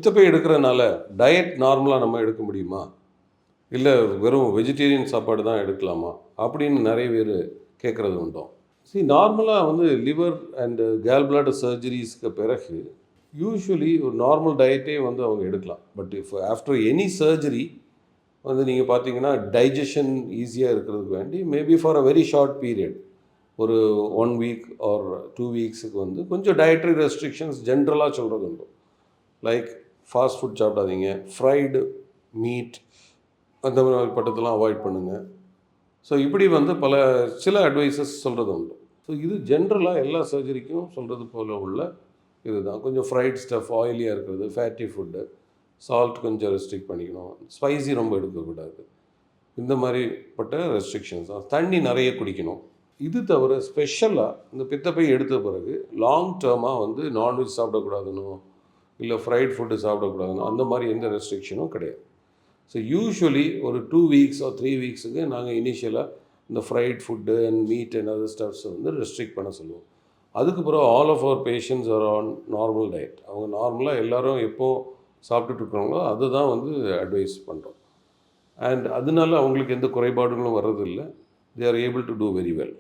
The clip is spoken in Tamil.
பித்தப்பை எடுக்கிறனால டயட் நார்மலாக நம்ம எடுக்க முடியுமா? இல்லை வெறும் வெஜிடேரியன் சாப்பாடு தான் எடுக்கலாமா? அப்படின்னு நிறைய பேர் கேட்குறது உண்டோம். நார்மலாக வந்து லிவர் அண்டு கேல் பிளாடர் சர்ஜரிஸ்க்கு பிறகு யூஸ்வலி ஒரு நார்மல் டயட்டே வந்து அவங்க எடுக்கலாம். But if after any surgery வந்து நீங்கள் பார்த்தீங்கன்னா டைஜஷன் ஈஸியாக இருக்கிறதுக்கு வேண்டி maybe for a very short period ஒரு 1 வீக் ஆர் 2 வீக்ஸுக்கு வந்து கொஞ்சம் டயட்ரி ரெஸ்ட்ரிக்ஷன்ஸ் ஜென்ரலாக சொல்கிறது உண்டு. லைக் ஃபாஸ்ட் ஃபுட் சாப்பிடாதீங்க, ஃப்ரைடு மீட் அந்த மாதிரி பட்டத்தெல்லாம் அவாய்ட் பண்ணுங்கள். ஸோ இப்படி வந்து சில அட்வைசஸ் சொல்கிறது உண்டு. ஸோ இது ஜென்ரலாக எல்லா சர்ஜரிக்கும் சொல்கிறது போல் உள்ள இதுதான். கொஞ்சம் ஃப்ரைட் ஸ்டஃப், ஆயிலியாக இருக்கிறது, ஃபேட்டி ஃபுட்டு, சால்ட் கொஞ்சம் ரெஸ்ட்ரிக்ட் பண்ணிக்கணும், ஸ்பைசி ரொம்ப எடுக்கக்கூடாது, இந்த மாதிரிப்பட்ட ரெஸ்ட்ரிக்ஷன்ஸ் தான். தண்ணி நிறைய குடிக்கணும். இது தவிர ஸ்பெஷலாக இந்த பித்தப்பை எடுத்த பிறகு லாங் டேர்மாக வந்து நான்வெஜ் சாப்பிடக்கூடாதுன்னு, இல்லை ஃப்ரைட் ஃபுட்டு சாப்பிடக்கூடாதுன்னு அந்த மாதிரி எந்த ரெஸ்ட்ரிக்ஷனும் கிடையாது. ஸோ யூஸ்வலி ஒரு 2 வீக்ஸ் ஆர் 3 வீக்ஸுக்கு நாங்கள் இனிஷியலாக இந்த fried food and meat and other ஸ்டஃப்ஸை வந்து ரெஸ்ட்ரிக்ட் பண்ண சொல்லுவோம். அதுக்கப்புறம் all of our patients are on normal diet. அவங்க நார்மலாக எல்லோரும் எப்போ சாப்பிட்டுட்டு இருக்கிறாங்களோ அதை தான் வந்து அட்வைஸ் பண்ணுறோம். அண்ட் அதனால அவங்களுக்கு எந்த குறைபாடுகளும் வர்றதில்லை. They are able to do very well.